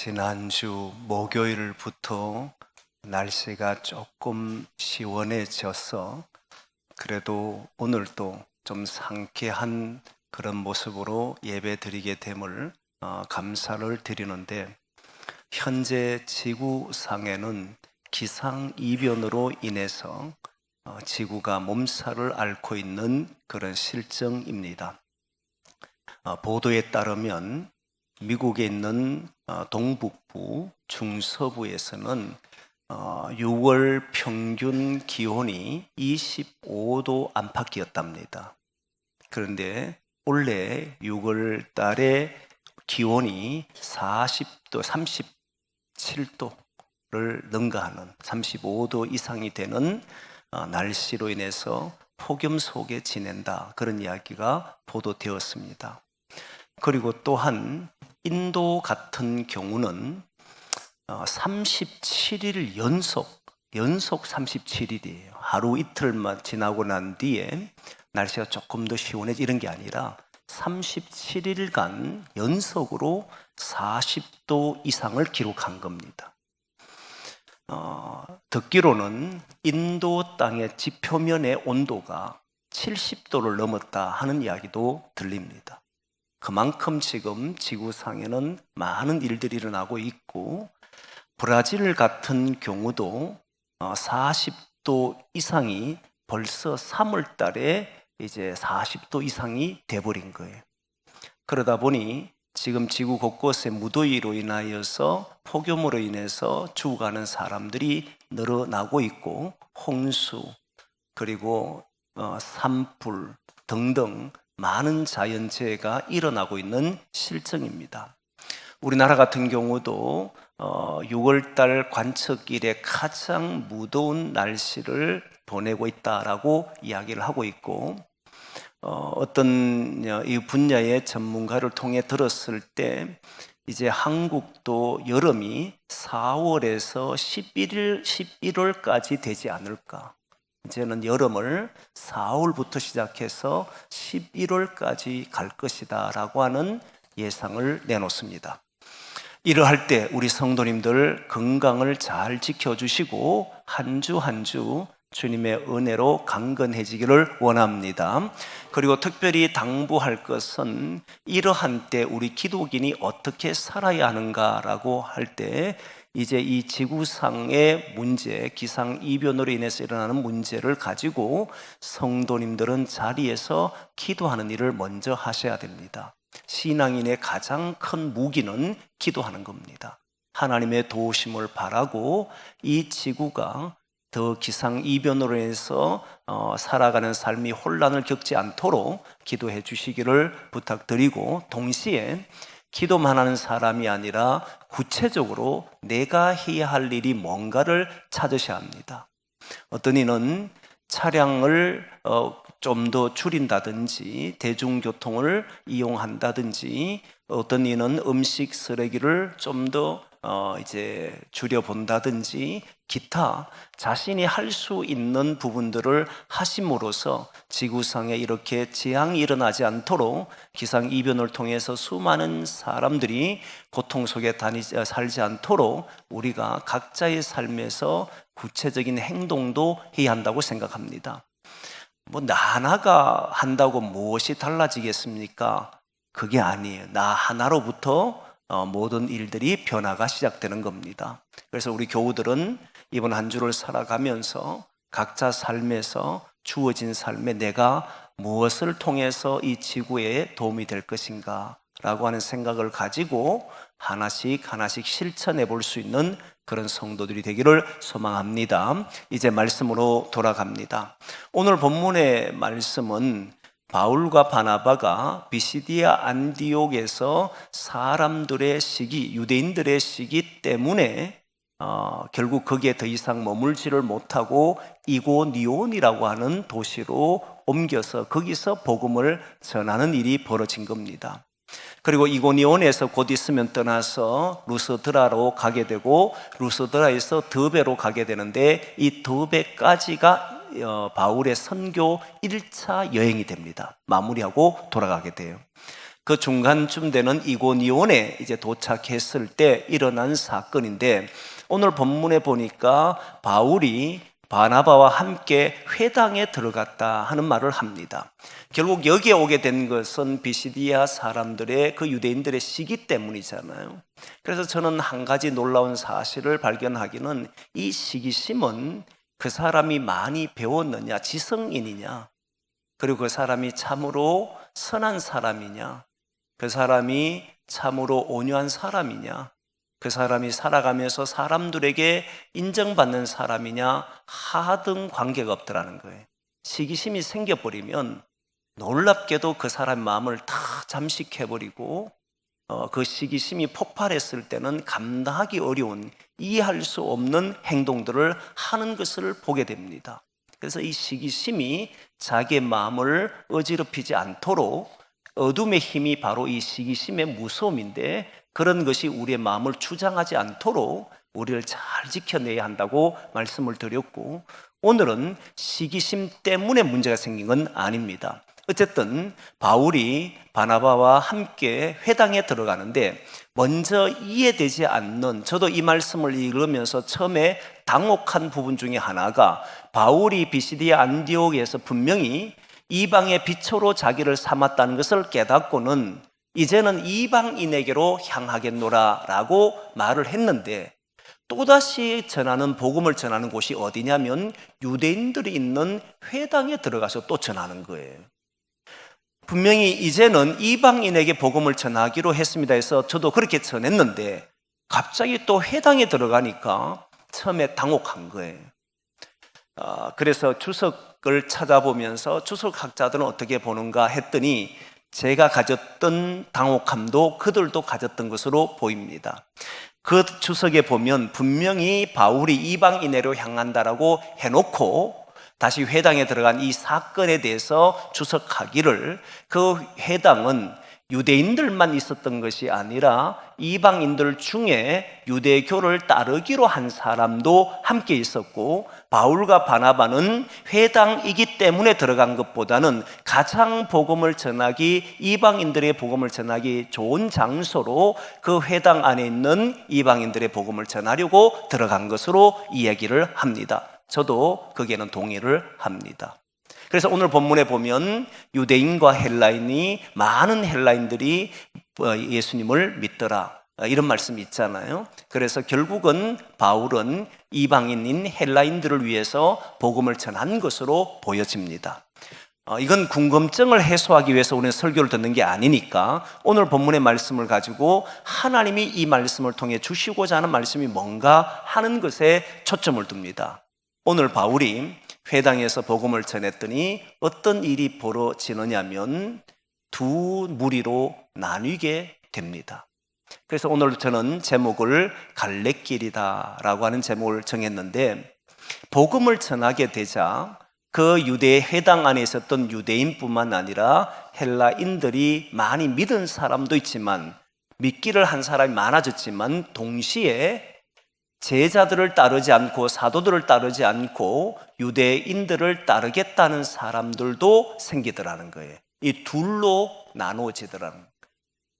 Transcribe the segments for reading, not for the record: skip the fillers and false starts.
지난주 목요일부터 날씨가 조금 시원해져서 그래도 오늘도 좀 상쾌한 그런 모습으로 예배 드리게 됨을 감사를 드리는데, 현재 지구상에는 기상이변으로 인해서 지구가 몸살을 앓고 있는 그런 실정입니다. 보도에 따르면 미국에 있는 동북부, 중서부에서는 6월 평균 기온이 25도 안팎이었답니다. 그런데 올해 6월 달에 기온이 40도, 37도를 능가하는 35도 이상이 되는 날씨로 인해서 폭염 속에 지낸다, 그런 이야기가 보도되었습니다. 그리고 또한 인도 같은 경우는 37일 연속 37일이에요. 하루 이틀만 지나고 난 뒤에 날씨가 조금 더 시원해지 이런 게 아니라 37일간 연속으로 40도 이상을 기록한 겁니다. 듣기로는 인도 땅의 지표면의 온도가 70도를 넘었다 하는 이야기도 들립니다. 그만큼 지금 지구상에는 많은 일들이 일어나고 있고, 브라질 같은 경우도 40도 이상이 벌써 3월 달에 이제 40도 이상이 돼버린 거예요. 그러다 보니 지금 지구 곳곳에 무더위로 인하여서 폭염으로 인해서 죽어가는 사람들이 늘어나고 있고, 홍수 그리고 산불 등등 많은 자연재해가 일어나고 있는 실정입니다. 우리나라 같은 경우도 6월달 관측일에 가장 무더운 날씨를 보내고 있다라고 이야기를 하고 있고, 어떤 이 분야의 전문가를 통해 들었을 때 이제 한국도 여름이 4월에서 11월까지 되지 않을까. 이제는 여름을 4월부터 시작해서 11월까지 갈 것이다 라고 하는 예상을 내놓습니다. 이러할 때 우리 성도님들 건강을 잘 지켜주시고 한 주 한 주 주님의 은혜로 강건해지기를 원합니다. 그리고 특별히 당부할 것은, 이러한 때 우리 기독인이 어떻게 살아야 하는가라고 할 때, 이제 이 지구상의 문제, 기상이변으로 인해서 일어나는 문제를 가지고 성도님들은 자리에서 기도하는 일을 먼저 하셔야 됩니다. 신앙인의 가장 큰 무기는 기도하는 겁니다. 하나님의 도우심을 바라고 이 지구가 더 기상이변으로 인해서 살아가는 삶이 혼란을 겪지 않도록 기도해 주시기를 부탁드리고, 동시에 기도만 하는 사람이 아니라 구체적으로 내가 해야 할 일이 뭔가를 찾으셔야 합니다. 어떤 이는 차량을 좀 더 줄인다든지 대중교통을 이용한다든지, 어떤 이는 음식 쓰레기를 좀 더 이제 줄여본다든지, 기타 자신이 할 수 있는 부분들을 하심으로써 지구상에 이렇게 재앙이 일어나지 않도록 기상이변을 통해서 수많은 사람들이 고통 속에 살지 않도록 우리가 각자의 삶에서 구체적인 행동도 해야 한다고 생각합니다. 나 하나가 한다고 무엇이 달라지겠습니까? 그게 아니에요. 나 하나로부터 모든 일들이 변화가 시작되는 겁니다. 그래서 우리 교우들은 이번 한 주를 살아가면서 각자 삶에서 주어진 삶에 내가 무엇을 통해서 이 지구에 도움이 될 것인가 라고 하는 생각을 가지고 하나씩 실천해 볼 수 있는 그런 성도들이 되기를 소망합니다. 이제 말씀으로 돌아갑니다. 오늘 본문의 말씀은 바울과 바나바가 비시디아 안디옥에서 사람들의 시기, 유대인들의 시기 때문에 결국 거기에 더 이상 머물지를 못하고 이고니온이라고 하는 도시로 옮겨서 거기서 복음을 전하는 일이 벌어진 겁니다. 그리고 이고니온에서 곧 있으면 떠나서 루스드라로 가게 되고, 루스드라에서 더베로 가게 되는데, 이 더베까지가 바울의 선교 1차 여행이 됩니다. 마무리하고 돌아가게 돼요. 그 중간쯤 되는 이고니온에 이제 도착했을 때 일어난 사건인데, 오늘 본문에 보니까 바울이 바나바와 함께 회당에 들어갔다 하는 말을 합니다. 결국 여기에 오게 된 것은 비시디아 사람들의, 그 유대인들의 시기 때문이잖아요. 그래서 저는 한 가지 놀라운 사실을 발견하기는, 이 시기심은 그 사람이 많이 배웠느냐, 지성인이냐, 그리고 그 사람이 참으로 선한 사람이냐, 그 사람이 참으로 온유한 사람이냐, 그 사람이 살아가면서 사람들에게 인정받는 사람이냐, 하등 관계가 없더라는 거예요. 시기심이 생겨버리면 놀랍게도 그 사람의 마음을 다 잠식해버리고, 그 시기심이 폭발했을 때는 감당하기 어려운, 이해할 수 없는 행동들을 하는 것을 보게 됩니다. 그래서 이 시기심이 자기의 마음을 어지럽히지 않도록, 어둠의 힘이 바로 이 시기심의 무서움인데, 그런 것이 우리의 마음을 주장하지 않도록 우리를 잘 지켜내야 한다고 말씀을 드렸고, 오늘은 시기심 때문에 문제가 생긴 건 아닙니다. 어쨌든 바울이 바나바와 함께 회당에 들어가는데, 먼저 이해되지 않는, 저도 이 말씀을 읽으면서 처음에 당혹한 부분 중에 하나가, 바울이 비시디아 안디옥에서 분명히 이방의 빛으로 자기를 삼았다는 것을 깨닫고는 이제는 이방인에게로 향하겠노라 라고 말을 했는데, 또다시 전하는, 복음을 전하는 곳이 어디냐면 유대인들이 있는 회당에 들어가서 또 전하는 거예요. 분명히 이제는 이방인에게 복음을 전하기로 했습니다 해서 저도 그렇게 전했는데, 갑자기 또 회당에 들어가니까 처음에 당혹한 거예요. 그래서 주석을 찾아보면서 주석학자들은 어떻게 보는가 했더니, 제가 가졌던 당혹함도 그들도 가졌던 것으로 보입니다. 그 주석에 보면 분명히 바울이 이방인으로 향한다라고 해놓고 다시 회당에 들어간 이 사건에 대해서 주석하기를, 그 회당은 유대인들만 있었던 것이 아니라 이방인들 중에 유대교를 따르기로 한 사람도 함께 있었고, 바울과 바나바는 회당이기 때문에 들어간 것보다는 가장 복음을 전하기, 이방인들의 복음을 전하기 좋은 장소로 그 회당 안에 있는 이방인들의 복음을 전하려고 들어간 것으로 이야기를 합니다. 저도 거기에는 동의를 합니다. 그래서 오늘 본문에 보면 유대인과 헬라인이, 많은 헬라인들이 예수님을 믿더라, 이런 말씀이 있잖아요. 그래서 결국은 바울은 이방인인 헬라인들을 위해서 복음을 전한 것으로 보여집니다. 이건 궁금증을 해소하기 위해서 우리는 설교를 듣는 게 아니니까, 오늘 본문의 말씀을 가지고 하나님이 이 말씀을 통해 주시고자 하는 말씀이 뭔가 하는 것에 초점을 둡니다. 오늘 바울이 회당에서 복음을 전했더니 어떤 일이 벌어지느냐면 두 무리로 나뉘게 됩니다. 그래서 오늘 저는 제목을 갈래길이다 라고 하는 제목을 정했는데, 복음을 전하게 되자 그 유대 회당 안에 있었던 유대인뿐만 아니라 헬라인들이 많이 믿은 사람도 있지만, 믿기를 한 사람이 많아졌지만, 동시에 제자들을 따르지 않고 사도들을 따르지 않고 유대인들을 따르겠다는 사람들도 생기더라는 거예요. 이 둘로 나누어지더라는 거예요.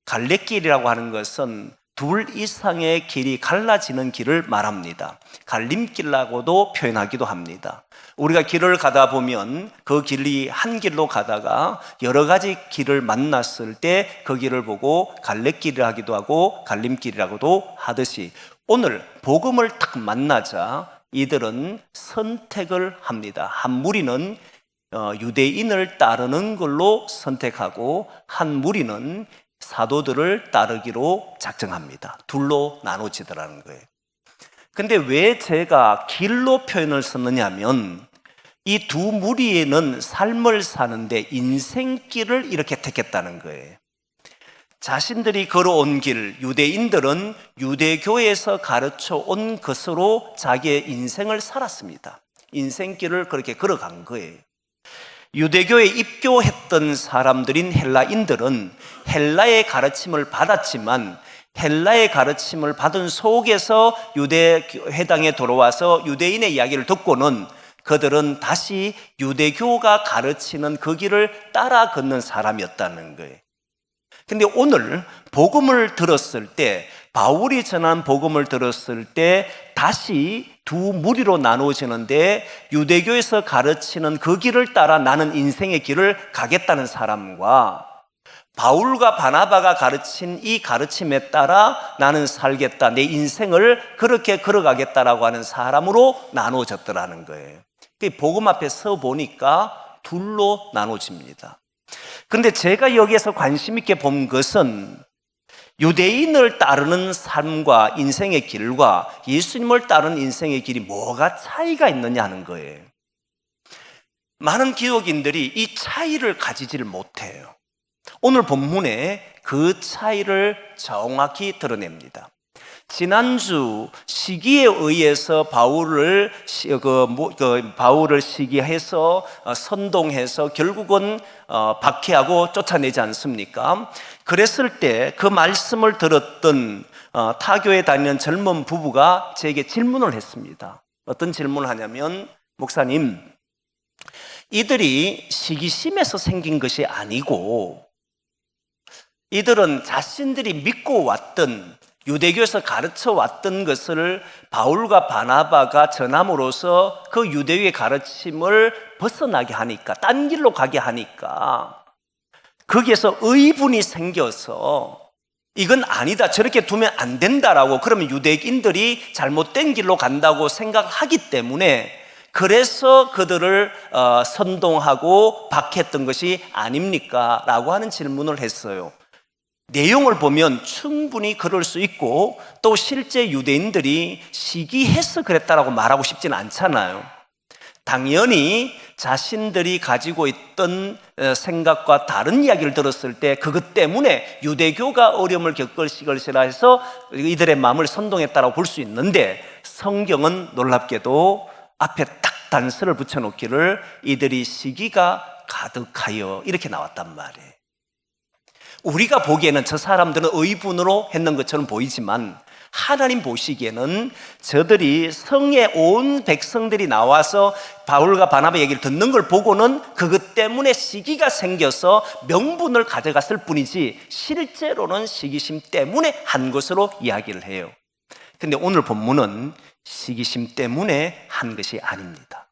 갈래길이라고 하는 것은 둘 이상의 길이 갈라지는 길을 말합니다. 갈림길이라고도 표현하기도 합니다. 우리가 길을 가다 보면 그 길이 한 길로 가다가 여러 가지 길을 만났을 때 그 길을 보고 갈래길이라 하기도 하고 갈림길이라고도 하듯이, 오늘 복음을 딱 만나자 이들은 선택을 합니다. 한 무리는 유대인을 따르는 걸로 선택하고, 한 무리는 사도들을 따르기로 작정합니다. 둘로 나눠지더라는 거예요. 근데 왜 제가 길로 표현을 썼느냐면, 이 두 무리에는 삶을 사는데 인생길을 이렇게 택했다는 거예요. 자신들이 걸어온 길, 유대인들은 유대교에서 가르쳐 온 것으로 자기의 인생을 살았습니다. 인생길을 그렇게 걸어간 거예요. 유대교에 입교했던 사람들인 헬라인들은 헬라의 가르침을 받았지만, 헬라의 가르침을 받은 속에서 유대 회당에 돌아와서 유대인의 이야기를 듣고는 그들은 다시 유대교가 가르치는 그 길을 따라 걷는 사람이었다는 거예요. 근데 오늘 복음을 들었을 때, 바울이 전한 복음을 들었을 때 다시 두 무리로 나누어지는데, 유대교에서 가르치는 그 길을 따라 나는 인생의 길을 가겠다는 사람과 바울과 바나바가 가르친 이 가르침에 따라 나는 살겠다, 내 인생을 그렇게 걸어가겠다라고 하는 사람으로 나누어졌더라는 거예요. 복음 앞에 서 보니까 둘로 나눠집니다. 근데 제가 여기에서 관심 있게 본 것은 유대인을 따르는 삶과 인생의 길과 예수님을 따르는 인생의 길이 뭐가 차이가 있느냐 하는 거예요. 많은 기독인들이 이 차이를 가지지를 못해요. 오늘 본문에 그 차이를 정확히 드러냅니다. 지난주 시기에 의해서 바울을 시기해서 선동해서 결국은 박해하고 쫓아내지 않습니까? 그랬을 때 그 말씀을 들었던 타교에 다니는 젊은 부부가 제게 질문을 했습니다. 어떤 질문을 하냐면, 목사님, 이들이 시기심에서 생긴 것이 아니고 이들은 자신들이 믿고 왔던, 유대교에서 가르쳐 왔던 것을 바울과 바나바가 전함으로써 그 유대교의 가르침을 벗어나게 하니까, 딴 길로 가게 하니까 거기에서 의분이 생겨서 이건 아니다, 저렇게 두면 안 된다라고, 그러면 유대인들이 잘못된 길로 간다고 생각하기 때문에 그래서 그들을 선동하고 박했던 것이 아닙니까? 라고 하는 질문을 했어요. 내용을 보면 충분히 그럴 수 있고, 또 실제 유대인들이 시기해서 그랬다라고 말하고 싶지는 않잖아요. 당연히 자신들이 가지고 있던 생각과 다른 이야기를 들었을 때 그것 때문에 유대교가 어려움을 겪을 것이라 해서 이들의 마음을 선동했다라고 볼 수 있는데, 성경은 놀랍게도 앞에 딱 단서를 붙여놓기를 이들이 시기가 가득하여 이렇게 나왔단 말이에요. 우리가 보기에는 저 사람들은 의분으로 했는 것처럼 보이지만, 하나님 보시기에는 저들이 성의 온 백성들이 나와서 바울과 바나바 얘기를 듣는 걸 보고는 그것 때문에 시기가 생겨서 명분을 가져갔을 뿐이지 실제로는 시기심 때문에 한 것으로 이야기를 해요. 근데 오늘 본문은 시기심 때문에 한 것이 아닙니다.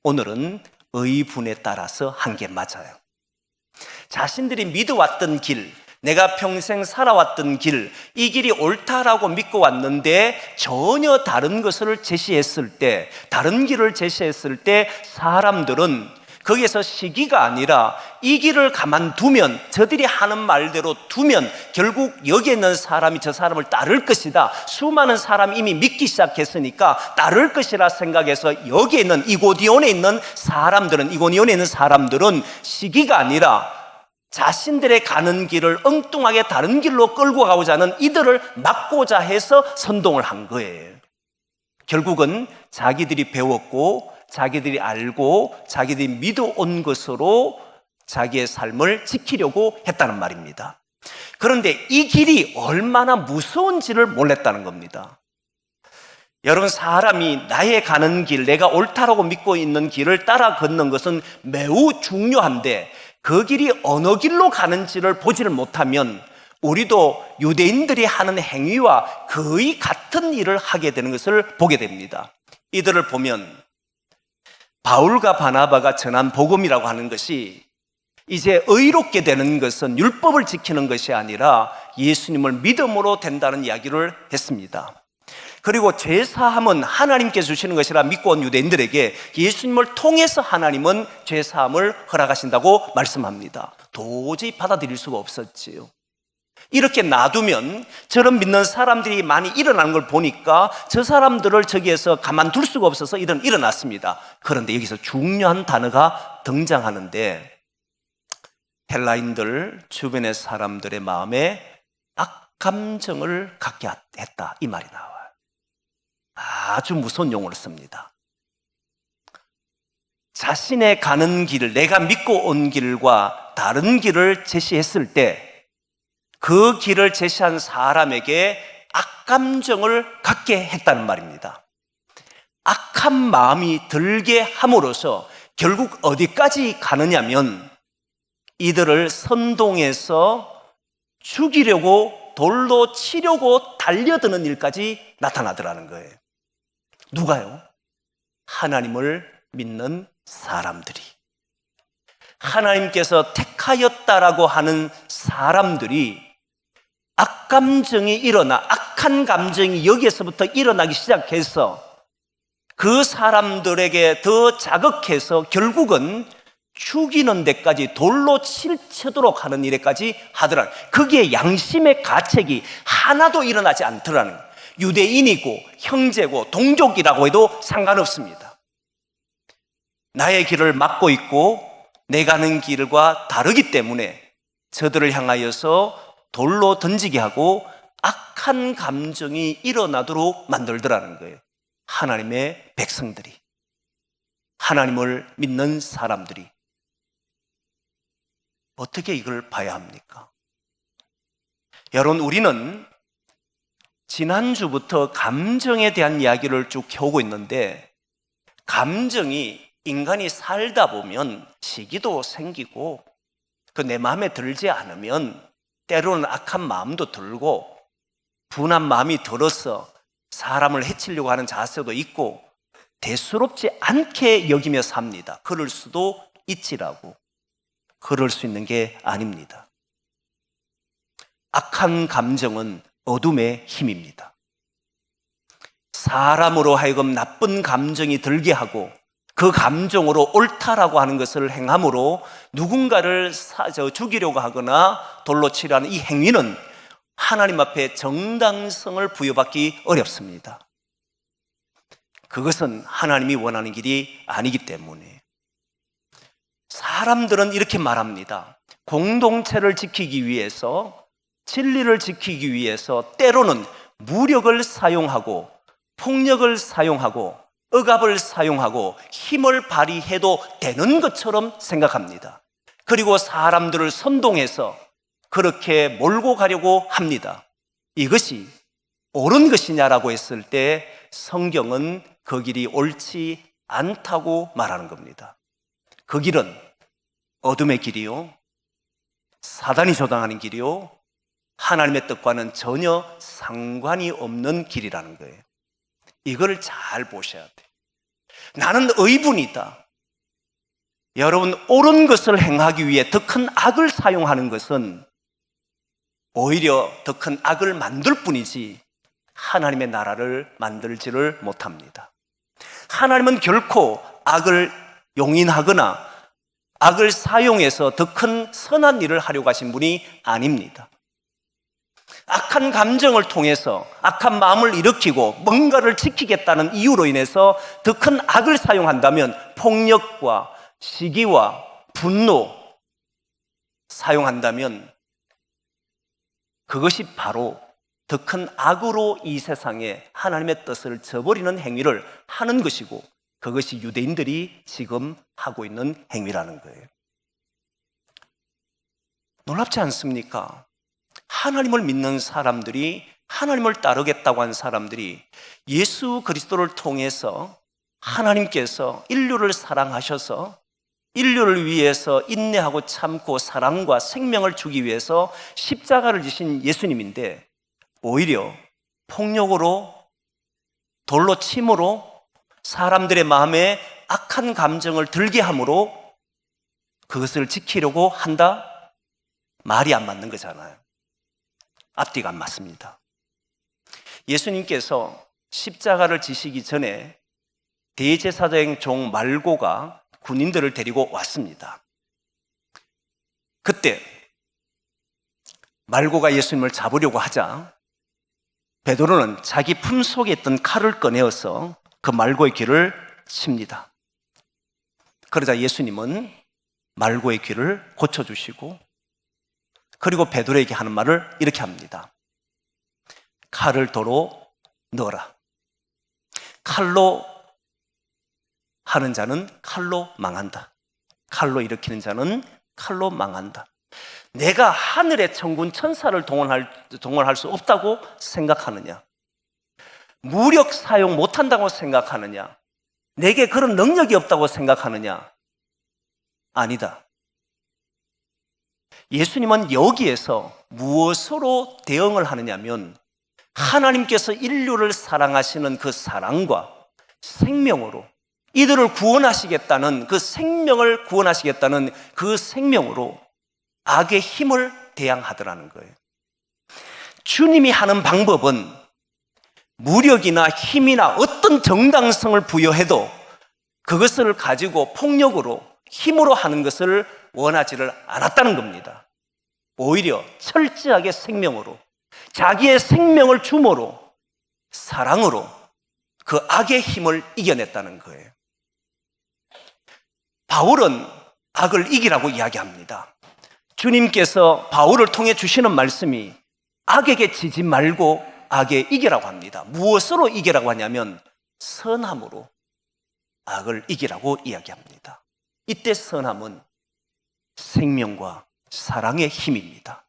오늘은 의분에 따라서 한 게 맞아요. 자신들이 믿어왔던 길, 내가 평생 살아왔던 길, 이 길이 옳다라고 믿고 왔는데 전혀 다른 것을 제시했을 때, 다른 길을 제시했을 때 사람들은 거기에서 시기가 아니라 이 길을 가만두면, 저들이 하는 말대로 두면 결국 여기에 있는 사람이 저 사람을 따를 것이다, 수많은 사람이 이미 믿기 시작했으니까 따를 것이라 생각해서 여기에 있는 이고니온에 있는 사람들은 시기가 아니라 자신들의 가는 길을 엉뚱하게 다른 길로 끌고 가고자 하는 이들을 막고자 해서 선동을 한 거예요. 결국은 자기들이 배웠고 자기들이 알고 자기들이 믿어온 것으로 자기의 삶을 지키려고 했다는 말입니다. 그런데 이 길이 얼마나 무서운지를 몰랐다는 겁니다. 여러분, 사람이 나의 가는 길, 내가 옳다라고 믿고 있는 길을 따라 걷는 것은 매우 중요한데, 그 길이 어느 길로 가는지를 보지를 못하면 우리도 유대인들이 하는 행위와 거의 같은 일을 하게 되는 것을 보게 됩니다. 이들을 보면 바울과 바나바가 전한 복음이라고 하는 것이 이제 의롭게 되는 것은 율법을 지키는 것이 아니라 예수님을 믿음으로 된다는 이야기를 했습니다. 그리고 죄사함은 하나님께서 주시는 것이라 믿고 온 유대인들에게 예수님을 통해서 하나님은 죄사함을 허락하신다고 말씀합니다. 도저히 받아들일 수가 없었지요. 이렇게 놔두면 저런 믿는 사람들이 많이 일어나는 걸 보니까 저 사람들을 저기에서 가만둘 수가 없어서 이들은 일어났습니다. 그런데 여기서 중요한 단어가 등장하는데, 헬라인들 주변의 사람들의 마음에 악감정을 갖게 했다, 이 말이 나와요. 아주 무서운 용어를 씁니다. 자신의 가는 길, 내가 믿고 온 길과 다른 길을 제시했을 때 그 길을 제시한 사람에게 악감정을 갖게 했다는 말입니다. 악한 마음이 들게 함으로써 결국 어디까지 가느냐면 이들을 선동해서 죽이려고 돌로 치려고 달려드는 일까지 나타나더라는 거예요. 누가요? 하나님을 믿는 사람들이. 하나님께서 택하였다라고 하는 사람들이 악감정이 일어나, 악한 감정이 여기에서부터 일어나기 시작해서 그 사람들에게 더 자극해서 결국은 죽이는 데까지, 돌로 치도록 하는 일에까지 하더라. 거기에 양심의 가책이 하나도 일어나지 않더라는 거예요. 유대인이고 형제고 동족이라고 해도 상관없습니다. 나의 길을 막고 있고 내 가는 길과 다르기 때문에 저들을 향하여서 돌로 던지게 하고 악한 감정이 일어나도록 만들더라는 거예요. 하나님의 백성들이, 하나님을 믿는 사람들이. 어떻게 이걸 봐야 합니까? 여러분, 우리는 지난주부터 감정에 대한 이야기를 쭉 해오고 있는데, 감정이 인간이 살다 보면 시기도 생기고 그 내 마음에 들지 않으면 때로는 악한 마음도 들고 분한 마음이 들어서 사람을 해치려고 하는 자세도 있고 대수롭지 않게 여기며 삽니다. 그럴 수도 있지라고. 그럴 수 있는 게 아닙니다. 악한 감정은 어둠의 힘입니다. 사람으로 하여금 나쁜 감정이 들게 하고 그 감정으로 옳다라고 하는 것을 행함으로 누군가를 죽이려고 하거나 돌로 치려는 이 행위는 하나님 앞에 정당성을 부여받기 어렵습니다. 그것은 하나님이 원하는 길이 아니기 때문에. 사람들은 이렇게 말합니다. 공동체를 지키기 위해서, 진리를 지키기 위해서 때로는 무력을 사용하고 폭력을 사용하고 억압을 사용하고 힘을 발휘해도 되는 것처럼 생각합니다. 그리고 사람들을 선동해서 그렇게 몰고 가려고 합니다. 이것이 옳은 것이냐라고 했을 때 성경은 그 길이 옳지 않다고 말하는 겁니다. 그 길은 어둠의 길이요, 사단이 조장하는 길이요, 하나님의 뜻과는 전혀 상관이 없는 길이라는 거예요. 이걸 잘 보셔야 돼요. 나는 의분이다. 여러분, 옳은 것을 행하기 위해 더 큰 악을 사용하는 것은 오히려 더 큰 악을 만들 뿐이지 하나님의 나라를 만들지를 못합니다. 하나님은 결코 악을 용인하거나 악을 사용해서 더 큰 선한 일을 하려고 하신 분이 아닙니다. 악한 감정을 통해서 악한 마음을 일으키고 뭔가를 지키겠다는 이유로 인해서 더 큰 악을 사용한다면, 폭력과 시기와 분노 사용한다면 그것이 바로 더 큰 악으로 이 세상에 하나님의 뜻을 저버리는 행위를 하는 것이고, 그것이 유대인들이 지금 하고 있는 행위라는 거예요. 놀랍지 않습니까? 하나님을 믿는 사람들이, 하나님을 따르겠다고 한 사람들이 예수 그리스도를 통해서 하나님께서 인류를 사랑하셔서 인류를 위해서 인내하고 참고 사랑과 생명을 주기 위해서 십자가를 지신 예수님인데, 오히려 폭력으로, 돌로 침으로 사람들의 마음에 악한 감정을 들게 함으로 그것을 지키려고 한다? 말이 안 맞는 거잖아요. 앞뒤가 안 맞습니다. 예수님께서 십자가를 지시기 전에 대제사장 종 말고가 군인들을 데리고 왔습니다. 그때 말고가 예수님을 잡으려고 하자 베드로는 자기 품속에 있던 칼을 꺼내어서 그 말고의 귀를 칩니다. 그러자 예수님은 말고의 귀를 고쳐주시고, 그리고 베드로에게 하는 말을 이렇게 합니다. 칼을 도로 넣어라. 칼로 하는 자는 칼로 망한다. 칼로 일으키는 자는 칼로 망한다. 내가 하늘의 천군 천사를 동원할 수 없다고 생각하느냐? 무력 사용 못한다고 생각하느냐? 내게 그런 능력이 없다고 생각하느냐? 아니다. 예수님은 여기에서 무엇으로 대응을 하느냐면 하나님께서 인류를 사랑하시는 그 사랑과 생명으로 이들을 구원하시겠다는 그 생명을 구원하시겠다는 그 생명으로 악의 힘을 대항하더라는 거예요. 주님이 하는 방법은 무력이나 힘이나 어떤 정당성을 부여해도 그것을 가지고 폭력으로 힘으로 하는 것을 원하지를 않았다는 겁니다. 오히려 철저하게 생명으로 자기의 생명을 주모로 사랑으로 그 악의 힘을 이겨냈다는 거예요. 바울은 악을 이기라고 이야기합니다. 주님께서 바울을 통해 주시는 말씀이 악에게 지지 말고 악에 이기라고 합니다. 무엇으로 이기라고 하냐면 선함으로 악을 이기라고 이야기합니다. 이때 선함은 생명과 사랑의 힘입니다.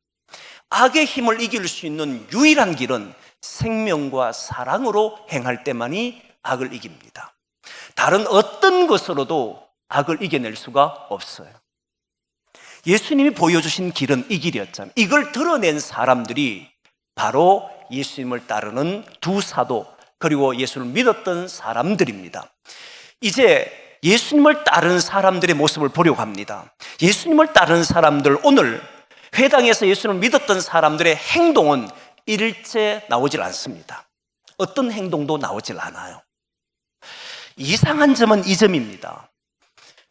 악의 힘을 이길 수 있는 유일한 길은 생명과 사랑으로 행할 때만이 악을 이깁니다. 다른 어떤 것으로도 악을 이겨낼 수가 없어요. 예수님이 보여주신 길은 이 길이었잖아요. 이걸 드러낸 사람들이 바로 예수님을 따르는 두 사도 그리고 예수를 믿었던 사람들입니다. 이제 예수님을 따르는 사람들의 모습을 보려고 합니다. 예수님을 따르는 사람들, 오늘 회당에서 예수님을 믿었던 사람들의 행동은 일체 나오질 않습니다. 어떤 행동도 나오질 않아요. 이상한 점은 이 점입니다.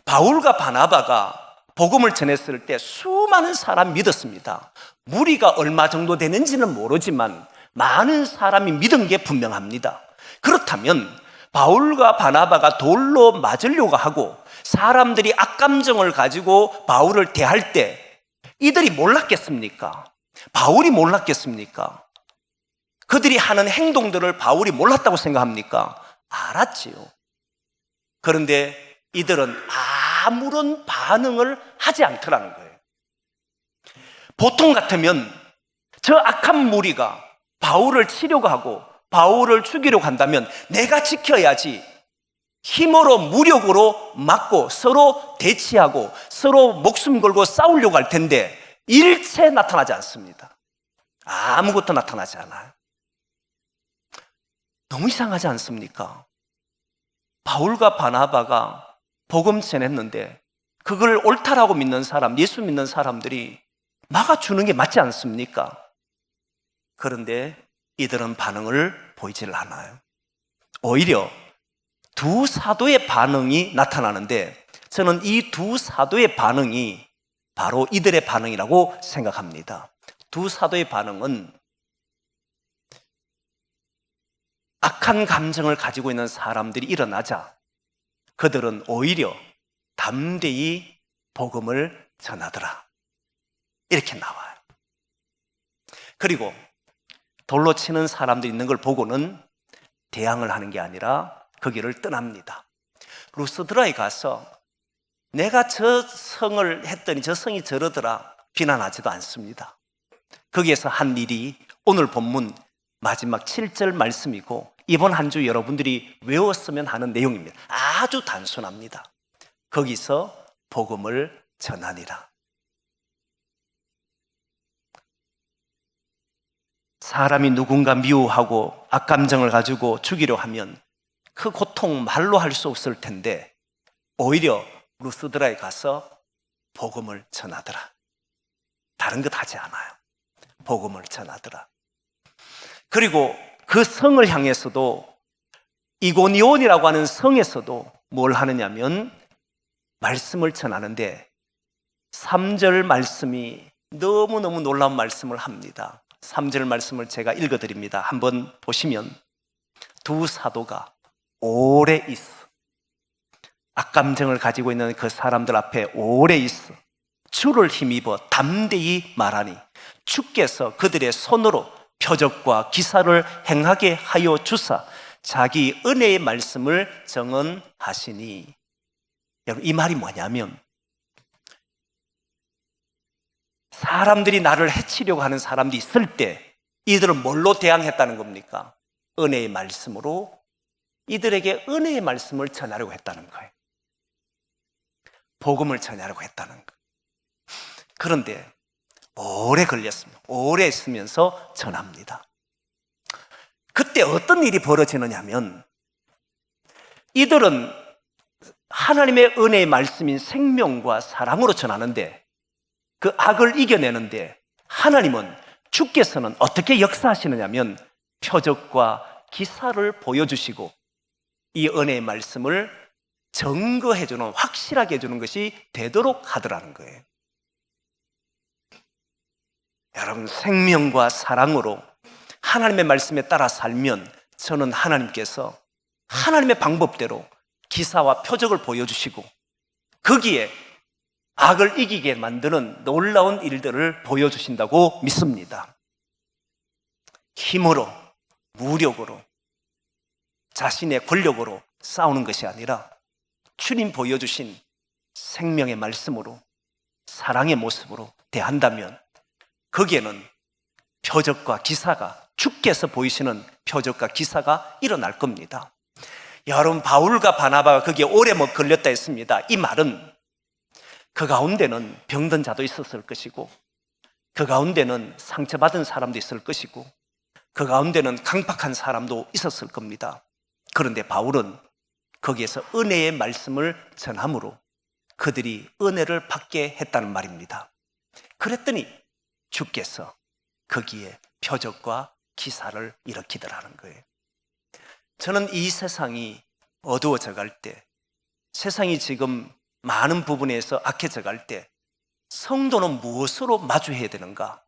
바울과 바나바가 복음을 전했을 때 수많은 사람이 믿었습니다. 무리가 얼마 정도 되는지는 모르지만 많은 사람이 믿은 게 분명합니다. 그렇다면 바울과 바나바가 돌로 맞으려고 하고 사람들이 악감정을 가지고 바울을 대할 때 이들이 몰랐겠습니까? 바울이 몰랐겠습니까? 그들이 하는 행동들을 바울이 몰랐다고 생각합니까? 알았지요. 그런데 이들은 아무런 반응을 하지 않더라는 거예요. 보통 같으면 저 악한 무리가 바울을 치려고 하고 바울을 죽이려고 한다면 내가 지켜야지 힘으로 무력으로 막고 서로 대치하고 서로 목숨 걸고 싸우려고 할 텐데 일체 나타나지 않습니다. 아무것도 나타나지 않아요. 너무 이상하지 않습니까? 바울과 바나바가 복음 전했는데 그걸 옳다라고 믿는 사람, 예수 믿는 사람들이 막아주는 게 맞지 않습니까? 그런데 이들은 반응을 보이질 않아요. 오히려 두 사도의 반응이 나타나는데 저는 이 두 사도의 반응이 바로 이들의 반응이라고 생각합니다. 두 사도의 반응은 악한 감정을 가지고 있는 사람들이 일어나자 그들은 오히려 담대히 복음을 전하더라. 이렇게 나와요. 그리고 돌로 치는 사람들이 있는 걸 보고는 대항을 하는 게 아니라 그 길을 떠납니다. 루스드라에 가서 내가 저 성을 했더니 저 성이 저러더라 비난하지도 않습니다. 거기에서 한 일이 오늘 본문 마지막 7절 말씀이고 이번 한 주 여러분들이 외웠으면 하는 내용입니다. 아주 단순합니다. 거기서 복음을 전하니라. 사람이 누군가 미워하고 악감정을 가지고 죽이려 하면 그 고통 말로 할 수 없을 텐데 오히려 루스드라에 가서 복음을 전하더라. 다른 것 하지 않아요. 복음을 전하더라. 그리고 그 성을 향해서도 이고니온이라고 하는 성에서도 뭘 하느냐면 말씀을 전하는데 3절 말씀이 너무너무 놀라운 말씀을 합니다. 3절 말씀을 제가 읽어드립니다. 한번 보시면 두 사도가 오래 있어 악감정을 가지고 있는 그 사람들 앞에 오래 있어 주를 힘입어 담대히 말하니 주께서 그들의 손으로 표적과 기사를 행하게 하여 주사 자기 은혜의 말씀을 정언하시니. 여러분 이 말이 뭐냐면 사람들이 나를 해치려고 하는 사람들이 있을 때 이들은 뭘로 대항했다는 겁니까? 은혜의 말씀으로 이들에게 은혜의 말씀을 전하려고 했다는 거예요. 복음을 전하려고 했다는 거예요. 그런데 오래 걸렸습니다. 오래 있으면서 전합니다. 그때 어떤 일이 벌어지느냐 하면 이들은 하나님의 은혜의 말씀인 생명과 사랑으로 전하는데 그 악을 이겨내는데 하나님은 주께서는 어떻게 역사하시느냐 하면 표적과 기사를 보여주시고 이 은혜의 말씀을 증거해주는, 확실하게 해주는 것이 되도록 하더라는 거예요. 여러분, 생명과 사랑으로 하나님의 말씀에 따라 살면 저는 하나님께서 하나님의 방법대로 기사와 표적을 보여주시고 거기에 악을 이기게 만드는 놀라운 일들을 보여주신다고 믿습니다. 힘으로, 무력으로, 자신의 권력으로 싸우는 것이 아니라 주님 보여주신 생명의 말씀으로, 사랑의 모습으로 대한다면 거기에는 표적과 기사가, 주께서 보이시는 표적과 기사가 일어날 겁니다. 여러분, 바울과 바나바가 거기에 오래 걸렸다 했습니다. 이 말은 그 가운데는 병든 자도 있었을 것이고 그 가운데는 상처받은 사람도 있을 것이고 그 가운데는 강팍한 사람도 있었을 겁니다. 그런데 바울은 거기에서 은혜의 말씀을 전함으로 그들이 은혜를 받게 했다는 말입니다. 그랬더니 주께서 거기에 표적과 기사를 일으키더라는 거예요. 저는 이 세상이 어두워져 갈 때, 세상이 지금 많은 부분에서 악해져 갈 때 성도는 무엇으로 마주해야 되는가?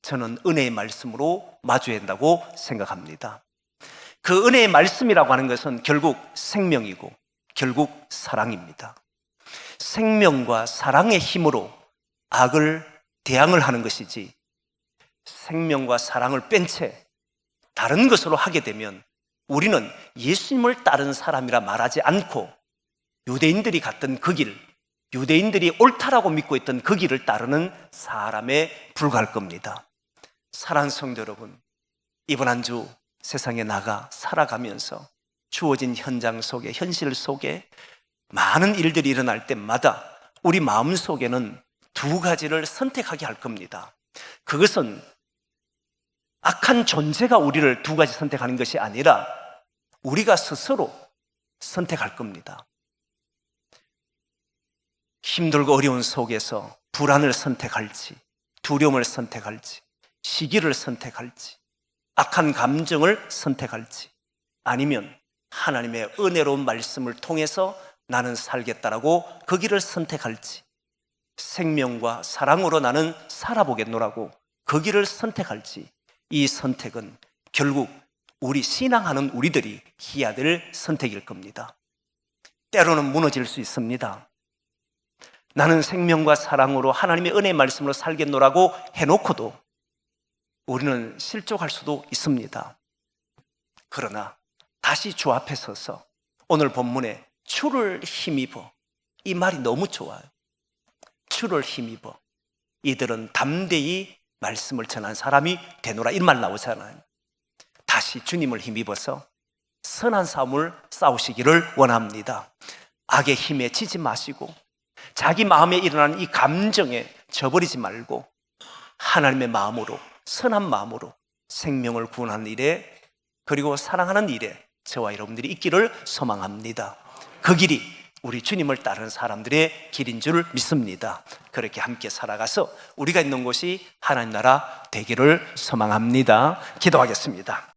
저는 은혜의 말씀으로 마주해야 한다고 생각합니다. 그 은혜의 말씀이라고 하는 것은 결국 생명이고 결국 사랑입니다. 생명과 사랑의 힘으로 악을 대항을 하는 것이지 생명과 사랑을 뺀 채 다른 것으로 하게 되면 우리는 예수님을 따르는 사람이라 말하지 않고 유대인들이 갔던 그 길, 유대인들이 옳다라고 믿고 있던 그 길을 따르는 사람에 불과할 겁니다. 사랑하는 성도 여러분, 이번 한 주 세상에 나가 살아가면서 주어진 현장 속에, 현실 속에 많은 일들이 일어날 때마다 우리 마음속에는 두 가지를 선택하게 할 겁니다. 그것은 악한 존재가 우리를 두 가지 선택하는 것이 아니라 우리가 스스로 선택할 겁니다. 힘들고 어려운 속에서 불안을 선택할지, 두려움을 선택할지, 시기를 선택할지, 악한 감정을 선택할지, 아니면 하나님의 은혜로운 말씀을 통해서 나는 살겠다라고 그 길을 선택할지, 생명과 사랑으로 나는 살아보겠노라고 그 길을 선택할지, 이 선택은 결국 우리 신앙하는 우리들이 해야 될 선택일 겁니다. 때로는 무너질 수 있습니다. 나는 생명과 사랑으로 하나님의 은혜의 말씀으로 살겠노라고 해놓고도 우리는 실족할 수도 있습니다. 그러나 다시 주 앞에 서서 오늘 본문에 주를 힘입어, 이 말이 너무 좋아요. 주를 힘입어 이들은 담대히 말씀을 전한 사람이 되노라, 이 말 나오잖아요. 다시 주님을 힘입어서 선한 싸움을 싸우시기를 원합니다. 악의 힘에 지지 마시고 자기 마음에 일어나는 이 감정에 져버리지 말고 하나님의 마음으로, 선한 마음으로 생명을 구원하는 일에, 그리고 사랑하는 일에 저와 여러분들이 있기를 소망합니다. 그 길이 우리 주님을 따르는 사람들의 길인 줄 믿습니다. 그렇게 함께 살아가서 우리가 있는 곳이 하나님 나라 되기를 소망합니다. 기도하겠습니다.